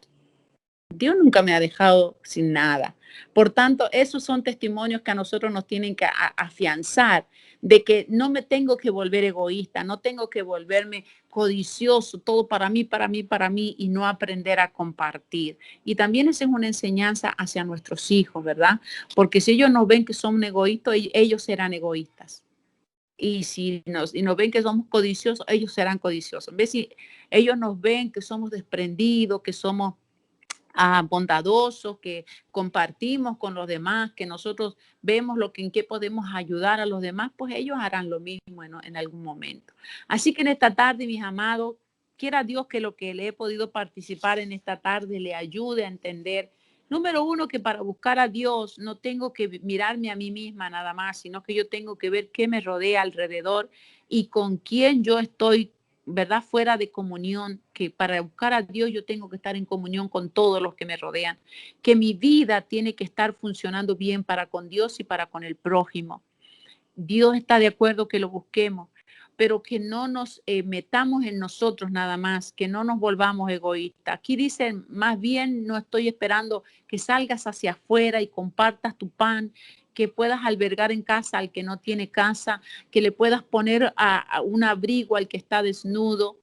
Dios nunca me ha dejado sin nada. Por tanto, esos son testimonios que a nosotros nos tienen que afianzar de que no me tengo que volver egoísta, no tengo que volverme codicioso, todo para mí, para mí, para mí y no aprender a compartir. Y también esa es una enseñanza hacia nuestros hijos, ¿verdad? Porque si ellos nos ven que son egoístas, ellos serán egoístas. Y nos ven que somos codiciosos, ellos serán codiciosos. ¿Ves? Si ellos nos ven que somos desprendidos, que somos bondadosos, que compartimos con los demás, que nosotros vemos en qué podemos ayudar a los demás, pues ellos harán lo mismo en algún momento. Así que en esta tarde, mis amados, quiera Dios que lo que le he podido participar en esta tarde le ayude a entender. Número uno, que para buscar a Dios no tengo que mirarme a mí misma nada más, sino que yo tengo que ver qué me rodea alrededor y con quién yo estoy, ¿verdad? Fuera de comunión, que para buscar a Dios yo tengo que estar en comunión con todos los que me rodean, que mi vida tiene que estar funcionando bien para con Dios y para con el prójimo. Dios está de acuerdo que lo busquemos, pero que no nos metamos en nosotros nada más, que no nos volvamos egoístas. Aquí dicen, más bien no estoy esperando que salgas hacia afuera y compartas tu pan, que puedas albergar en casa al que no tiene casa, que le puedas poner a un abrigo al que está desnudo,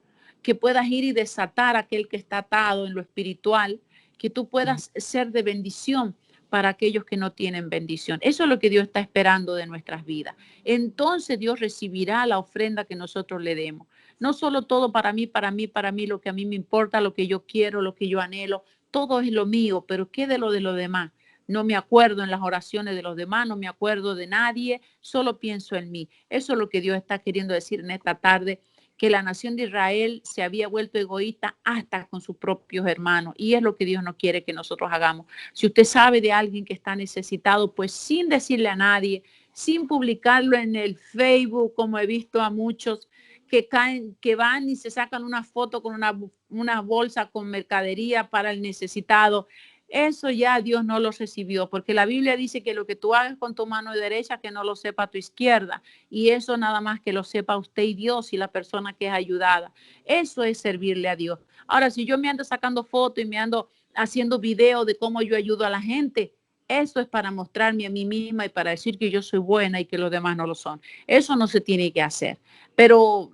que puedas ir y desatar a aquel que está atado en lo espiritual, que tú puedas ser de bendición para aquellos que no tienen bendición. Eso es lo que Dios está esperando de nuestras vidas. Entonces Dios recibirá la ofrenda que nosotros le demos. No solo todo para mí, para mí, para mí, lo que a mí me importa, lo que yo quiero, lo que yo anhelo, todo es lo mío, pero ¿qué de los demás? No me acuerdo en las oraciones de los demás, no me acuerdo de nadie, solo pienso en mí. Eso es lo que Dios está queriendo decir en esta tarde, que la nación de Israel se había vuelto egoísta hasta con sus propios hermanos. Y es lo que Dios no quiere que nosotros hagamos. Si usted sabe de alguien que está necesitado, pues sin decirle a nadie, sin publicarlo en el Facebook, como he visto a muchos que caen, que van y se sacan una foto con una bolsa con mercadería para el necesitado. Eso ya Dios no lo recibió, porque la Biblia dice que lo que tú hagas con tu mano derecha, que no lo sepa tu izquierda. Y eso nada más que lo sepa usted y Dios y la persona que es ayudada. Eso es servirle a Dios. Ahora, si yo me ando sacando fotos y me ando haciendo videos de cómo yo ayudo a la gente, eso es para mostrarme a mí misma y para decir que yo soy buena y que los demás no lo son. Eso no se tiene que hacer. Pero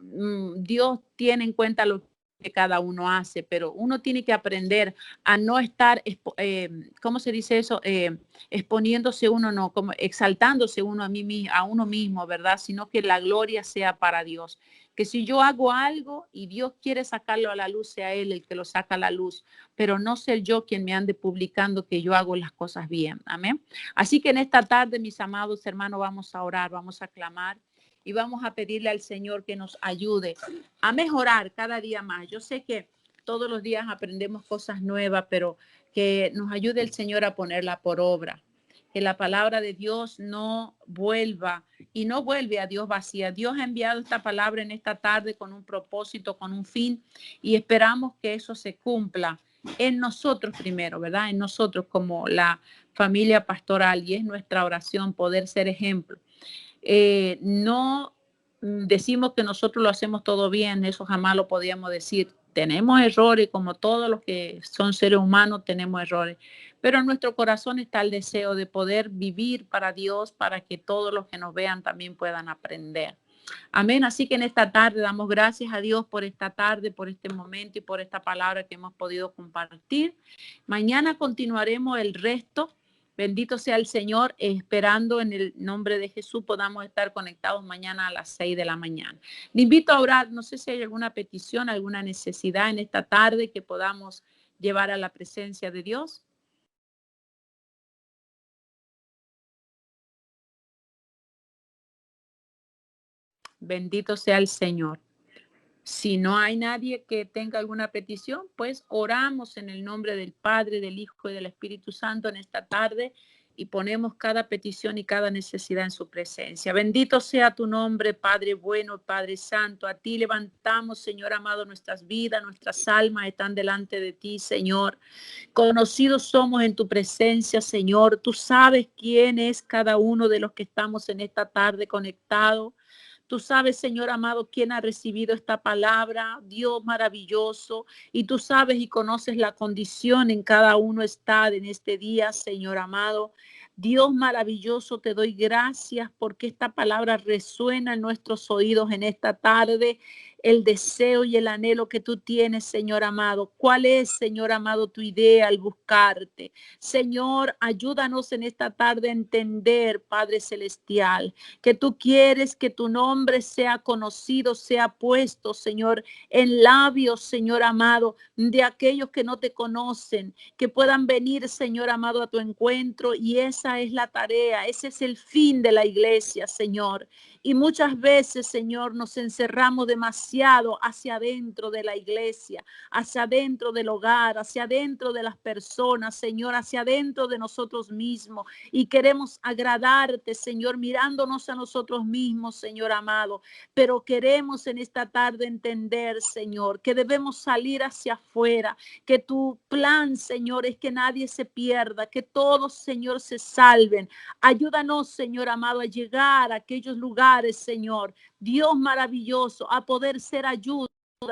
Dios tiene en cuenta lo que cada uno hace, pero uno tiene que aprender a no estar, ¿cómo se dice eso? Exponiéndose uno, no, como exaltándose uno a uno mismo, ¿verdad? Sino que la gloria sea para Dios. Que si yo hago algo y Dios quiere sacarlo a la luz, sea Él el que lo saca a la luz, pero no ser yo quien me ande publicando que yo hago las cosas bien. Amén. Así que en esta tarde, mis amados hermanos, vamos a orar, vamos a clamar y vamos a pedirle al Señor que nos ayude a mejorar cada día más. Yo sé que todos los días aprendemos cosas nuevas, pero que nos ayude el Señor a ponerla por obra. Que la palabra de Dios no vuelva y no vuelve a Dios vacía. Dios ha enviado esta palabra en esta tarde con un propósito, con un fin, y esperamos que eso se cumpla en nosotros primero, ¿verdad? En nosotros como la familia pastoral, y es nuestra oración poder ser ejemplo. No decimos que nosotros lo hacemos todo bien, eso jamás lo podíamos decir. Tenemos errores, como todos los que son seres humanos tenemos errores, pero en nuestro corazón está el deseo de poder vivir para Dios, para que todos los que nos vean también puedan aprender. Amén. Así que en esta tarde damos gracias a Dios por esta tarde, por este momento y por esta palabra que hemos podido compartir. Mañana continuaremos el resto. Bendito sea el Señor, esperando en el nombre de Jesús podamos estar conectados mañana a las 6 de la mañana. Le invito a orar, no sé si hay alguna petición, alguna necesidad en esta tarde que podamos llevar a la presencia de Dios. Bendito sea el Señor. Si no hay nadie que tenga alguna petición, pues oramos en el nombre del Padre, del Hijo y del Espíritu Santo en esta tarde y ponemos cada petición y cada necesidad en su presencia. Bendito sea tu nombre, Padre bueno, Padre santo. A ti levantamos, Señor amado, nuestras vidas, nuestras almas están delante de ti, Señor. Conocidos somos en tu presencia, Señor. Tú sabes quién es cada uno de los que estamos en esta tarde conectados. Tú sabes, Señor amado, quién ha recibido esta palabra, Dios maravilloso, y tú sabes y conoces la condición en cada uno está en este día, Señor amado. Dios maravilloso, te doy gracias porque esta palabra resuena en nuestros oídos en esta tarde. El deseo y el anhelo que tú tienes, Señor amado. ¿Cuál es, Señor amado, tu idea al buscarte? Señor, ayúdanos en esta tarde a entender, Padre Celestial, que tú quieres que tu nombre sea conocido, sea puesto, Señor, en labios, Señor amado, de aquellos que no te conocen, que puedan venir, Señor amado, a tu encuentro. Y esa es la tarea, ese es el fin de la iglesia, Señor. Y muchas veces, Señor, nos encerramos demasiado hacia adentro de la iglesia, hacia adentro del hogar, hacia adentro de las personas, Señor, hacia adentro de nosotros mismos. Y queremos agradarte, Señor, mirándonos a nosotros mismos, Señor amado. Pero queremos en esta tarde entender, Señor, que debemos salir hacia afuera, que tu plan, Señor, es que nadie se pierda, que todos, Señor, se salven. Ayúdanos, Señor amado, a llegar a aquellos lugares, Señor, Dios maravilloso, a poder ser ayuda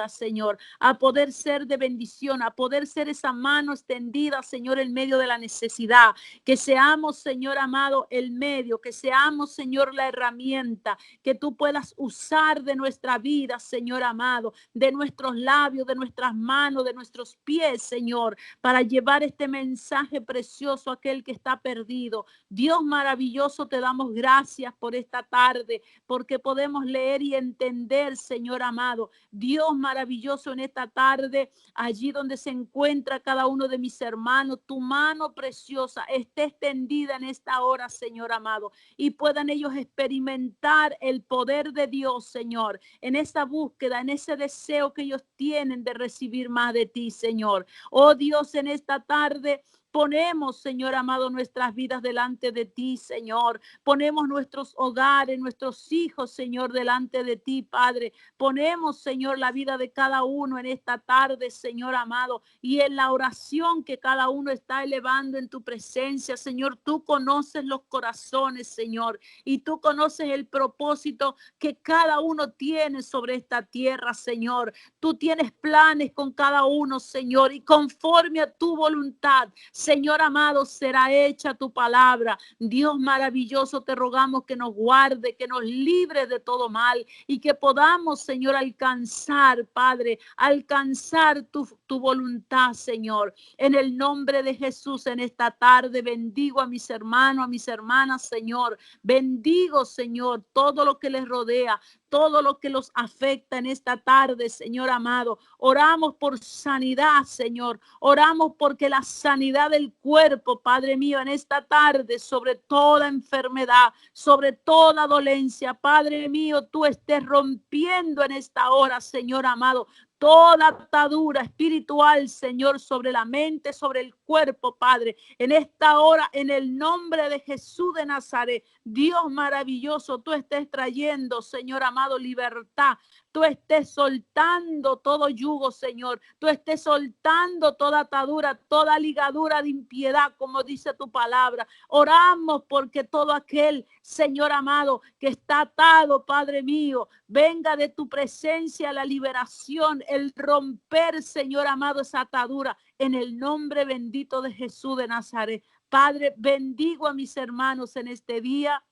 Señor, a poder ser de bendición, a poder ser esa mano extendida, Señor, en medio de la necesidad. Que seamos, Señor amado, el medio, que seamos, Señor, la herramienta que tú puedas usar de nuestra vida, Señor amado, de nuestros labios, de nuestras manos, de nuestros pies, Señor, para llevar este mensaje precioso a aquel que está perdido. Dios maravilloso, te damos gracias por esta tarde, porque podemos leer y entender, Señor amado. Dios maravilloso, en esta tarde, allí donde se encuentra cada uno de mis hermanos, tu mano preciosa esté extendida en esta hora, Señor amado, y puedan ellos experimentar el poder de Dios, Señor, en esa búsqueda, en ese deseo que ellos tienen de recibir más de ti, Señor. Oh Dios, en esta tarde ponemos, Señor amado, nuestras vidas delante de ti, Señor. Ponemos nuestros hogares, nuestros hijos, Señor, delante de ti, Padre. Ponemos, Señor, la vida de cada uno en esta tarde, Señor amado, y en la oración que cada uno está elevando en tu presencia, Señor. Tú conoces los corazones, Señor, y tú conoces el propósito que cada uno tiene sobre esta tierra, Señor. Tú tienes planes con cada uno, Señor, y conforme a tu voluntad, Señor amado, será hecha tu palabra. Dios maravilloso, te rogamos que nos guarde, que nos libre de todo mal y que podamos, Señor, alcanzar, Padre, alcanzar tu voluntad, Señor. En el nombre de Jesús, en esta tarde, bendigo a mis hermanos, a mis hermanas, Señor. Bendigo, Señor, todo lo que les rodea, todo lo que los afecta en esta tarde, Señor amado. Oramos por sanidad, Señor. Oramos porque la sanidad del cuerpo, Padre mío, en esta tarde, sobre toda enfermedad, sobre toda dolencia, Padre mío, tú estés rompiendo en esta hora, Señor amado, toda atadura espiritual, Señor, sobre la mente, sobre el cuerpo, Padre. En esta hora, en el nombre de Jesús de Nazaret, Dios maravilloso, tú estés trayendo, Señor amado, libertad. Tú estés soltando todo yugo, Señor. Tú estés soltando toda atadura, toda ligadura de impiedad, como dice tu palabra. Oramos porque todo aquel, Señor amado, que está atado, Padre mío, venga de tu presencia la liberación, el romper, Señor amado, esa atadura en el nombre bendito de Jesús de Nazaret. Padre, bendigo a mis hermanos en este día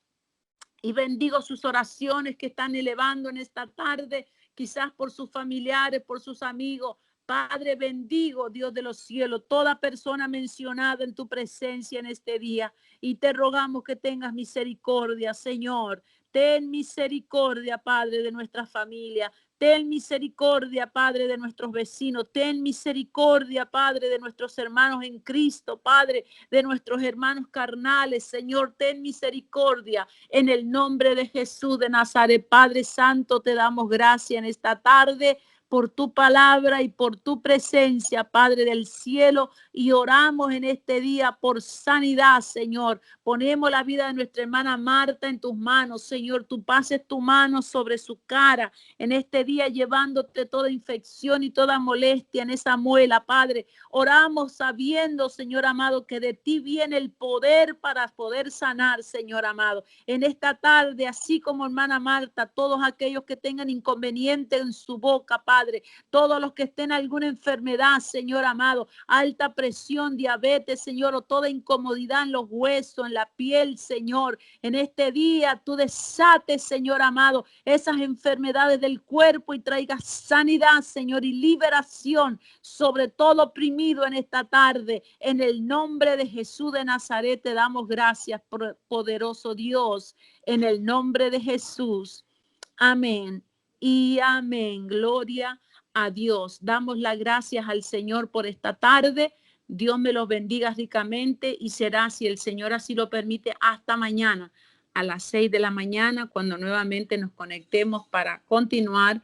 y bendigo sus oraciones que están elevando en esta tarde, quizás por sus familiares, por sus amigos. Padre, bendigo, Dios de los cielos, toda persona mencionada en tu presencia en este día. Y te rogamos que tengas misericordia, Señor. Ten misericordia, Padre, de nuestra familia. Ten misericordia, Padre, de nuestros vecinos. Ten misericordia, Padre, de nuestros hermanos en Cristo, Padre, de nuestros hermanos carnales. Señor, ten misericordia. En el nombre de Jesús de Nazaret, Padre Santo, te damos gracias en esta tarde por tu palabra y por tu presencia, Padre del cielo, y oramos en este día por sanidad, Señor. Ponemos la vida de nuestra hermana Marta en tus manos, Señor. Tú pases tu mano sobre su cara en este día, llevándote toda infección y toda molestia en esa muela, Padre. Oramos sabiendo, Señor amado, que de ti viene el poder para poder sanar, Señor amado. En esta tarde, así como hermana Marta, todos aquellos que tengan inconveniente en su boca, Padre, todos los que estén en alguna enfermedad, Señor amado, alta presión, diabetes, Señor, o toda incomodidad en los huesos, en la piel, Señor, en este día tú desates, Señor amado, esas enfermedades del cuerpo y traigas sanidad, Señor, y liberación sobre todo oprimido en esta tarde. En el nombre de Jesús de Nazaret te damos gracias, poderoso Dios, en el nombre de Jesús. Amén y amén. Gloria a Dios. Damos las gracias al Señor por esta tarde. Dios me los bendiga ricamente y será, si el Señor así lo permite, hasta mañana a las 6 de la mañana, cuando nuevamente nos conectemos para continuar